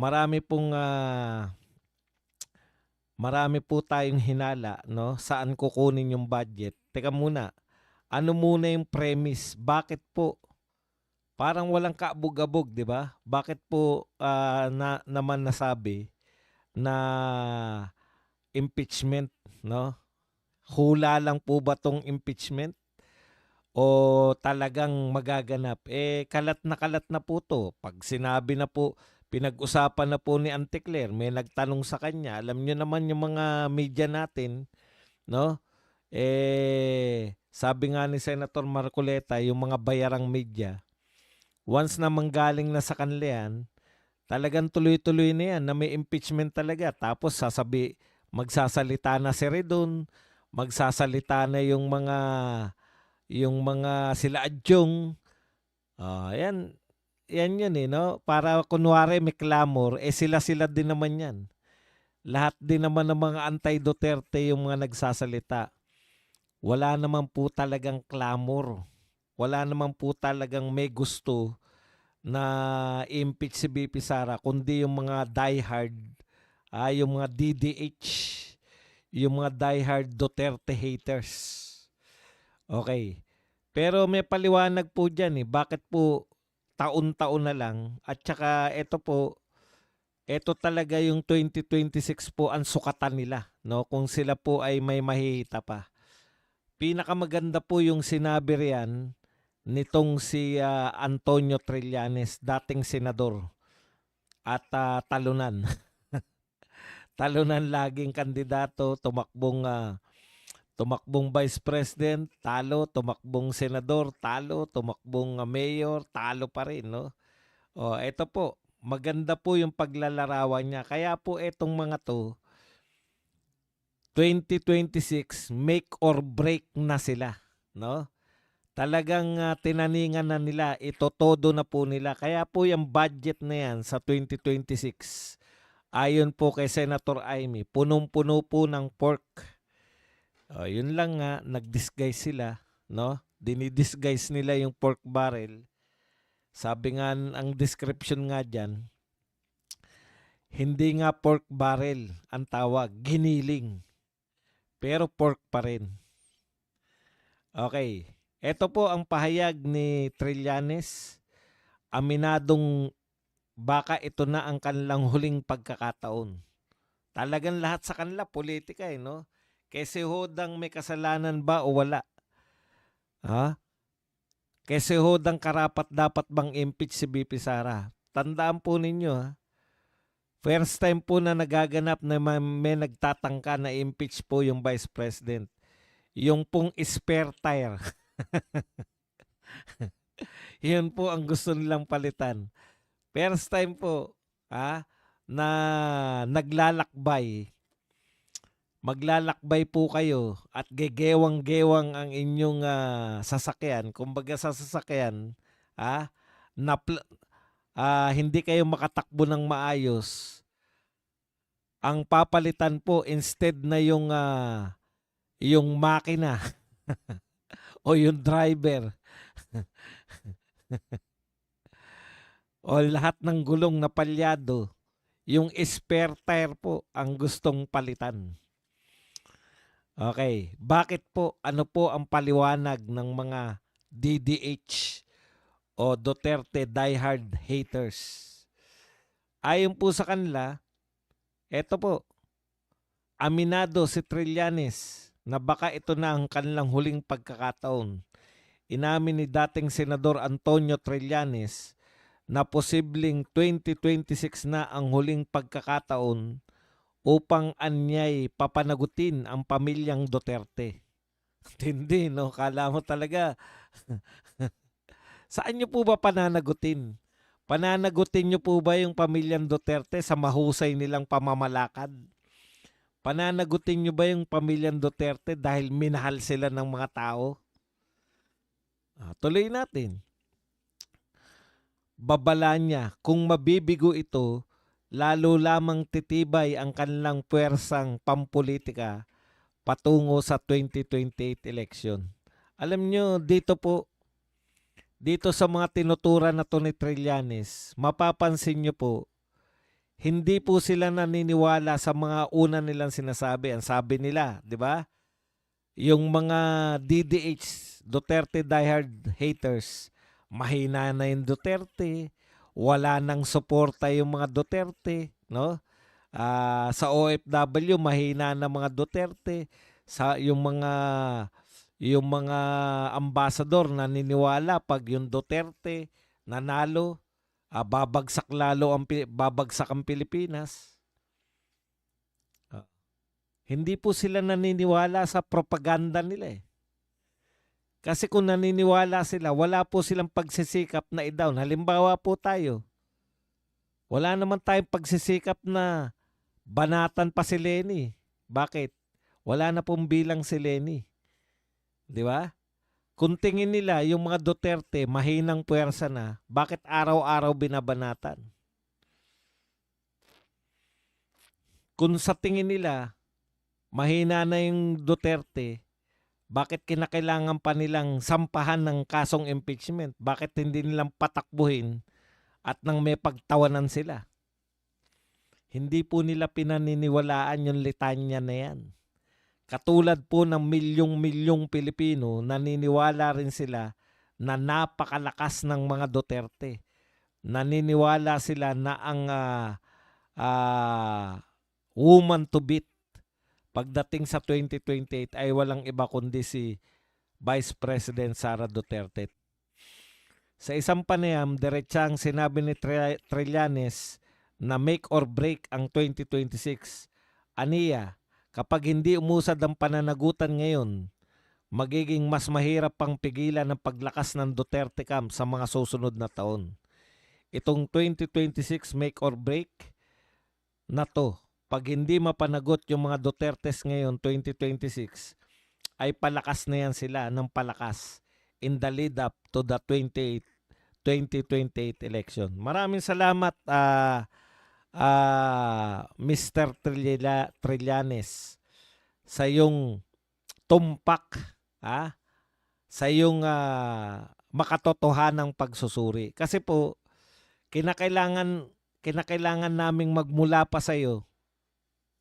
marami pong marami po tayong hinala, no? Saan kukunin yung budget? Teka muna, ano muna yung premise? Bakit po? Parang walang kaabog-abog, di ba? Bakit po naman nasabi na impeachment, no? Hula lang po ba tong impeachment? O talagang magaganap? Kalat na po to. Pag sinabi na po, pinag-usapan na po ni Auntie Claire, may nagtanong sa kanya, alam nyo naman yung mga media natin, no? Sabi nga ni Senator Marcoleta, yung mga bayarang media, once na manggaling na sa kanila yan, talagang tuloy-tuloy na yan na may impeachment talaga. Tapos magsasalita na si Redon, magsasalita na yung mga sila Adjong. Yan, yan yun no? Para kunwari may clamor, sila-sila din naman yan. Lahat din naman ng mga anti-Duterte yung mga nagsasalita. Wala naman po talagang clamor. Wala naman po talagang may gusto na impeach si BP Sara, kundi yung mga diehard, yung mga DDH, yung mga diehard Duterte haters. Okay. Pero may paliwanag po dyan Bakit po taon-taon na lang? At saka ito talaga yung 2026 po ang sukatan nila. No? Kung sila po ay may mahihita pa. Pinakamaganda po yung sinabi riyan nitong si Antonio Trillanes, dating senador at talunan. Talunan laging kandidato, tumakbong vice president, talo, tumakbong senador, talo, tumakbong mayor, talo pa rin, no? Ito po, maganda po yung paglalarawan niya. Kaya po etong mga to, 2026 make or break na sila, no? Talagang tinaningan na nila, ito todo na po nila. Kaya po yung budget na yan sa 2026, ayon po kay Senator Amy, punong-puno po ng pork. Yun lang nga, nag-disguise sila, no? Dinidisguise nila yung pork barrel. Sabi nga, ang description nga dyan, hindi nga pork barrel ang tawag, giniling. Pero pork pa rin. Okay. Ito po ang pahayag ni Trillanes. Aminadong baka ito na ang kanilang huling pagkakataon. Talagang lahat sa kanila, politika no? Kasi hodang may kasalanan ba o wala? Kasi hodang karapat dapat bang impeach si BP Sara? Tandaan po ninyo first time po na nagaganap na may nagtatangka na impeach po yung Vice President. Yung pong spare tire. Yun po ang gusto nilang palitan. First time po na naglalakbay. Maglalakbay po kayo at gegewang-gewang ang inyong sasakyan. Kumbaga sa sasakyan, hindi kayo makatakbo ng maayos. Ang papalitan po instead na yung makina o yung driver o lahat ng gulong na palyado, yung spare tire po ang gustong palitan. Okay, bakit po? Ano po ang paliwanag ng mga DDH o Duterte diehard haters? Ayon po sa kanila, eto po, aminado si Trillanes na baka ito na ang kanilang huling pagkakataon. Inamin ni dating Senador Antonio Trillanes na posibleng 2026 na ang huling pagkakataon upang anyay papanagutin ang pamilyang Duterte. Hindi, no? Kala mo talaga, saan nyo po ba pananagutin? Pananagutin nyo po ba yung pamilyang Duterte sa mahusay nilang pamamalakad? Pananagutin nyo ba yung pamilyang Duterte dahil minahal sila ng mga tao? Tuloy natin. Babala niya, kung mabibigo ito, lalo lamang titibay ang kanilang puwersang pampolitika patungo sa 2028 election. Alam nyo, dito sa mga tinuturan na to ni Trillanes, mapapansin nyo po, Hindi po sila naniniwala sa mga una nilang sinasabi. Ang sabi nila, di ba? Yung mga DDH, Duterte diehard haters, mahina na yung Duterte, wala nang suporta yung mga Duterte, no? Sa OFW, mahina na mga Duterte, sa yung mga ambassador naniniwala pag yung Duterte nanalo, babagsak ang Pilipinas. Hindi po sila naniniwala sa propaganda nila eh. Kasi kung naniniwala sila, wala po silang pagsisikap na i-down. Halimbawa po tayo, wala naman tayong pagsisikap na banatan pa si Leni. Bakit? Wala na pong bilang si Leni. Di ba? Kung tingin nila yung mga Duterte mahinang puwersa na, bakit araw-araw binabanatan? Kung sa tingin nila mahina na yung Duterte, bakit kinakailangan pa nilang sampahan ng kasong impeachment? Bakit hindi nilang patakbuhin at nang may pagtawanan sila? Hindi po nila pinaniniwalaan yung litanya na yan. Katulad po ng milyong-milyong Pilipino, naniniwala rin sila na napakalakas ng mga Duterte. Naniniwala sila na ang woman to beat pagdating sa 2028 ay walang iba kundi si Vice President Sara Duterte. Sa isang panayam, diretsang sinabi ni Trillanes na make or break ang 2026. Aniya, kapag hindi umusad ang pananagutan ngayon, magiging mas mahirap pang pigilan ang paglakas ng Duterte camp sa mga susunod na taon. Itong 2026 make or break na to, pag hindi mapanagot yung mga Dutertes ngayon, 2026, ay palakas na yan sila ng palakas in the lead up to the 2028 election. Maraming salamat, Mr. Trillanes, sa iyong tumpak, sa iyong makatotohanang pagsusuri. Kasi po, kinakailangan naming magmula pa sa iyo.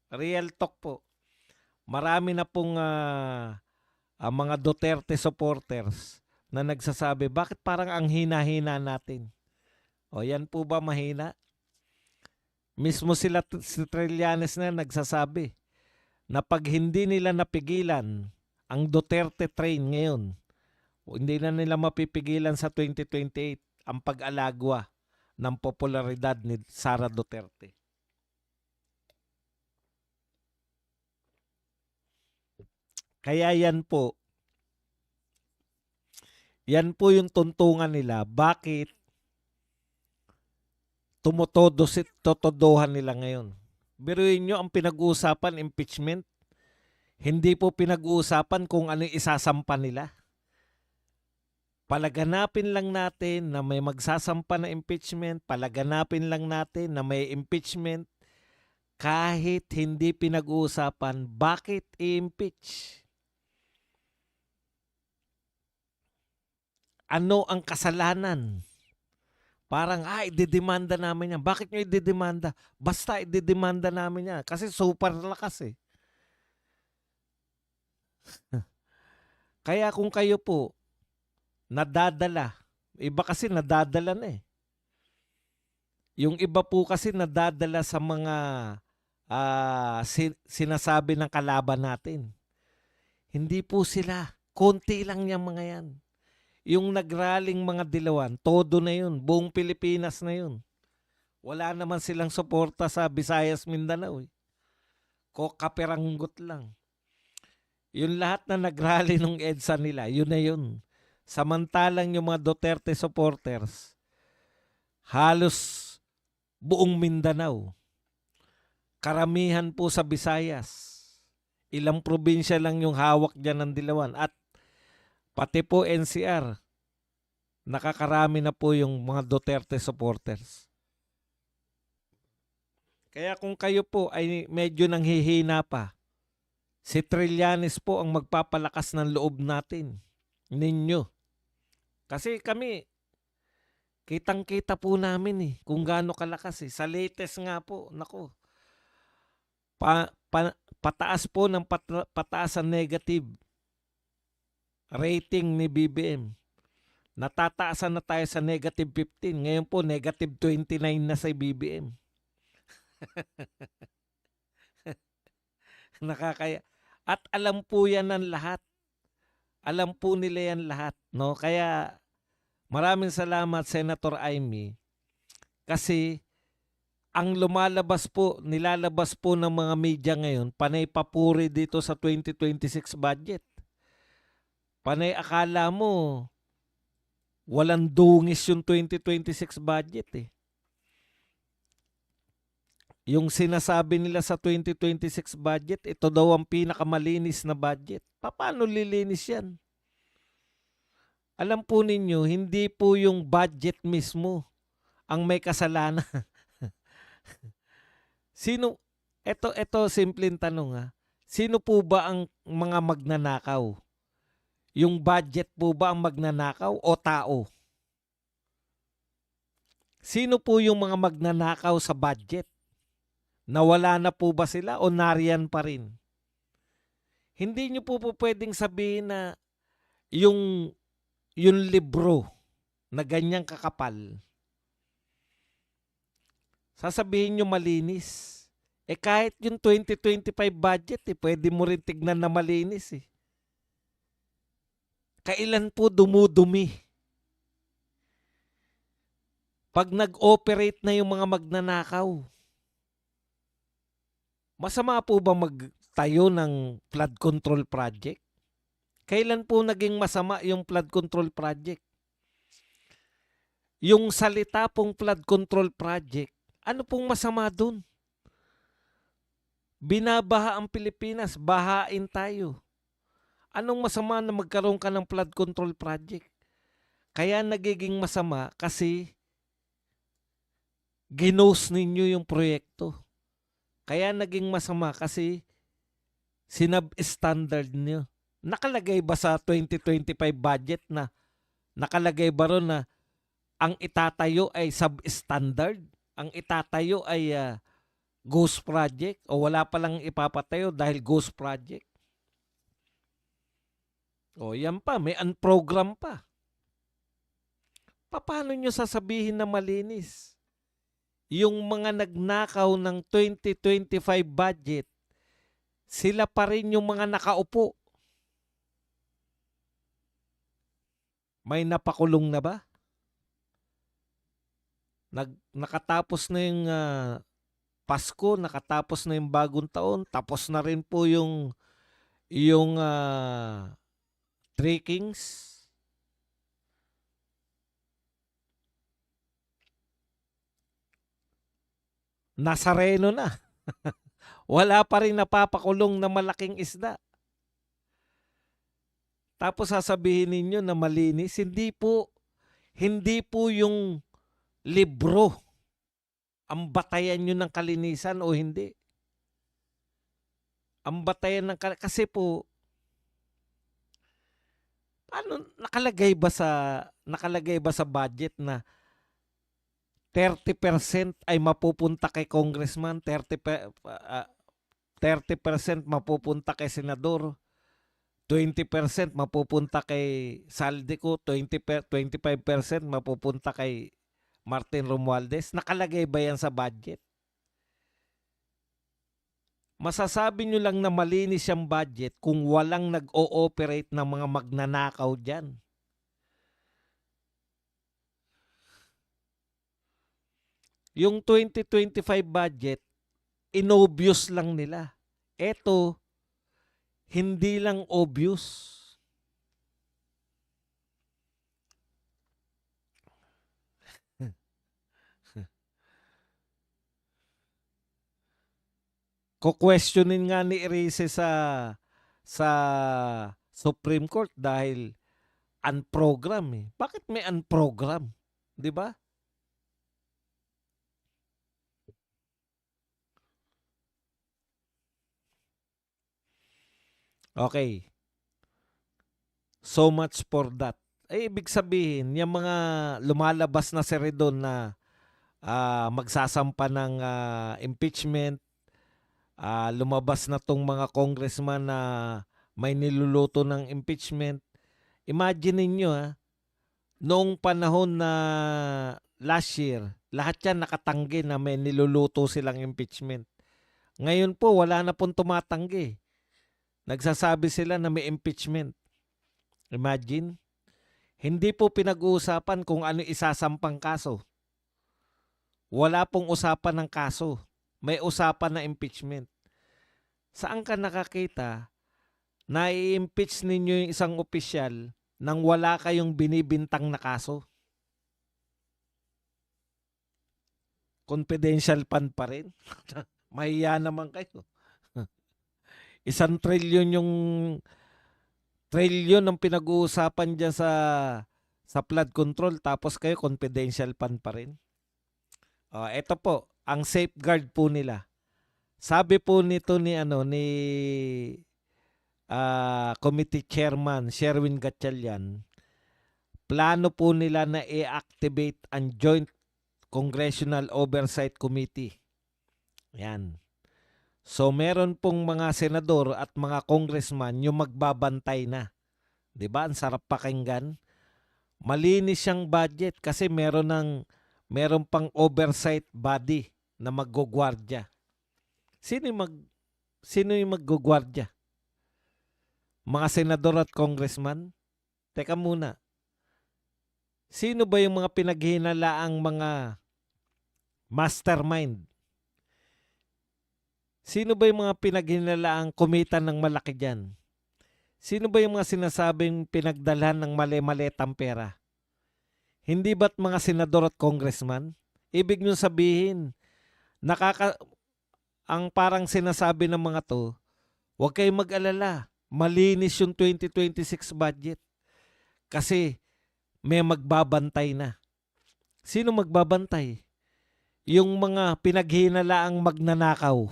Real talk po. Marami na pong mga Duterte supporters na nagsasabi, bakit parang ang hina-hina natin? O yan po ba mahina? Mismo si Trillanes na nagsasabi na pag hindi nila napigilan ang Duterte train ngayon, hindi na nila mapipigilan sa 2028 ang pag-alagwa ng popularidad ni Sara Duterte. Kaya yan po yung tuntungan nila. Bakit totodohan nila ngayon? Biruin nyo ang pinag-uusapan, impeachment. Hindi po pinag-uusapan kung ano isasampa nila. Palaganapin lang natin na may magsasampa na impeachment. Palaganapin lang natin na may impeachment. Kahit hindi pinag-uusapan, bakit i-impeach? Ano ang kasalanan? Parang, ididemanda namin yan. Bakit nyo ididemanda? Basta ididemanda namin yan. Kasi super lakas eh. Kaya kung kayo po, nadadala. Iba kasi nadadala na eh. Yung iba po kasi nadadala sa mga sinasabi ng kalaban natin. Hindi po sila. Konti lang yung mga yan. Yung nagraling mga dilawan, todo na yun. Buong Pilipinas na yun. Wala naman silang suporta sa Visayas, Mindanao. Kaperanggot lang. Yung lahat na nagrally ng EDSA nila, yun na yun. Samantalang yung mga Duterte supporters, halos buong Mindanao. Karamihan po sa Visayas. Ilang probinsya lang yung hawak dyan ng dilawan. At pati po NCR, nakakarami na po yung mga Duterte supporters. Kaya kung kayo po ay medyo nanghihina pa, si Trillanes po ang magpapalakas ng loob natin, ninyo. Kasi kami, Kitang-kita po namin kung gaano kalakas Sa latest nga po, nako, pataas po ng pataas ang negative rating ni BBM. Natataasan na tayo sa negative 15. Ngayon po, negative 29 na sa BBM. Nakakaya. At alam po yan ng lahat. Alam po nila yan lahat. No? Kaya maraming salamat, Senator Amy. Kasi ang nilalabas po ng mga media ngayon, panay papuri dito sa 2026 budget. Panay akala mo, walang dungis yung 2026 budget Yung sinasabi nila sa 2026 budget, ito daw ang pinakamalinis na budget. Paano lilinis yan? Alam po ninyo, hindi po yung budget mismo ang may kasalanan. Ito simpleng tanong Sino po ba ang mga magnanakaw? Yung budget po ba ang magnanakaw o tao? Sino po yung mga magnanakaw sa budget? Nawala na po ba sila o nariyan pa rin? Hindi nyo po pwedeng sabihin na yung libro na ganyang kakapal, sasabihin nyo malinis. Kahit yung 2025 budget pwede mo rin tignan na malinis Kailan po dumudumi? Pag nag-operate na yung mga magnanakaw. Masama po ba magtayo ng flood control project? Kailan po naging masama yung flood control project? Yung salita pong flood control project, ano pong masama dun? Binabaha ang Pilipinas, bahain tayo. Anong masama na magkaroon ka ng flood control project? Kaya nagiging masama kasi ginos ninyo yung proyekto. Kaya naging masama kasi sinab-standard niyo. Nakalagay ba sa 2025 budget na nakalagay ba ron na ang itatayo ay substandard? Ang itatayo ay ghost project o wala palang ipapatayo dahil ghost project? O yan pa, may unprogram pa. Paano nyo sasabihin na malinis? Yung mga nagnakaw ng 2025 budget, sila pa rin yung mga nakaupo. May napakulong na ba? Nakatapos na yung Pasko, nakatapos na yung bagong taon, tapos na rin po yung Three Kings. Nazareno na. Wala pa rin napapakulong na malaking isda. Tapos sasabihin ninyo na malinis, hindi po yung libro ang batayan nyo ng kalinisan o hindi. Ang batayan ng kasi po, paano nakalagay ba sa budget na 30% ay mapupunta kay congressman, 30% mapupunta kay senador, 20% mapupunta kay Saldico, 25% mapupunta kay Martin Romualdez. Nakalagay ba yan sa budget? Masasabi nyo lang na malinis yung budget kung walang nag-ooperate ng mga magnanakaw dyan. Yung 2025 budget, inobvious lang nila. Eto, hindi lang obvious. Ko-questionin nga ni Erice sa Supreme Court dahil unprogram Bakit may unprogram? 'Di ba? Okay. So much for that. Ay ibig sabihin yung mga lumalabas na seredor na magsasampa ng impeachment, lumabas na tong mga congressman na may niluluto ng impeachment. Imagine ninyo noong panahon na last year, lahat yan nakatanggi na may niluluto silang impeachment. Ngayon po, wala na pong tumatanggi. Nagsasabi sila na may impeachment. Imagine. Hindi po pinag-uusapan kung ano isasampang kaso. Wala pong usapan ng kaso. May usapan na impeachment. Saan ka nakakita na i-impeach ninyo yung isang opisyal nang wala kayong binibintang na kaso? Confidential fund pa rin? Mahiya naman kayo. 1 trilyon yung trilyon ang pinag-uusapan dyan sa flood control tapos kayo confidential fund pa rin. Ito po, ang safeguard po nila. Sabi po nito ni committee chairman Sherwin Gatchalian, plano po nila na i-activate ang Joint Congressional Oversight Committee. Yan. So meron pong mga senador at mga congressman yung magbabantay na. 'Di ba? Ang sarap pakinggan. Malinis siyang budget kasi meron pang oversight body na maggugwardya. Sino yung maggugwardya? Mga senador at congressman? Teka muna. Sino ba yung mga pinaghinalaang mga mastermind? Sino ba yung mga pinaghinalaang kumita ng malaki dyan? Sino ba yung mga sinasabing pinagdalhan ng mali-maletang pera? Hindi ba't mga senador at congressman? Ibig nyo sabihin, ang parang sinasabi ng mga to, huwag kayong mag-alala, malinis yung 2026 budget. Kasi may magbabantay na. Sino magbabantay? Yung mga pinaghinalaang magnanakaw.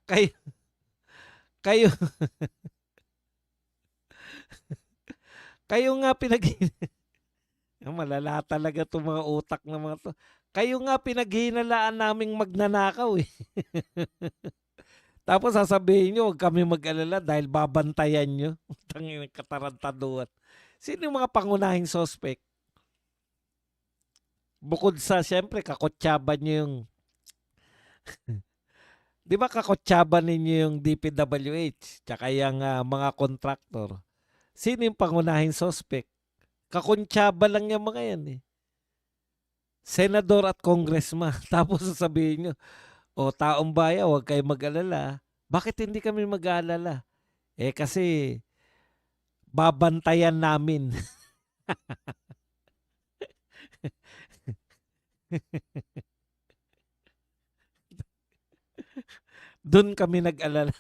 kayo, kayo, kayo nga malala talaga itong mga utak ng mga to. Kayo nga pinaghinalaan naming magnanakaw eh. Tapos sasabihin nyo, huwag kami mag-alala dahil babantayan nyo. Tanging katarantaduhan. Sino yung mga pangunahing suspect? Bukod sa, siyempre, kakotsaban nyo yung... Di ba kakotsaban ninyo yung DPWH tsaka yung mga kontraktor? Sino yung pangunahing suspect? Kakontsaba lang yung mga yan eh. Senador at congressman. Tapos sasabihin nyo, taong bayan, huwag kayo mag-alala. Bakit hindi kami mag-alala? Kasi babantayan namin. Doon kami nag-alala.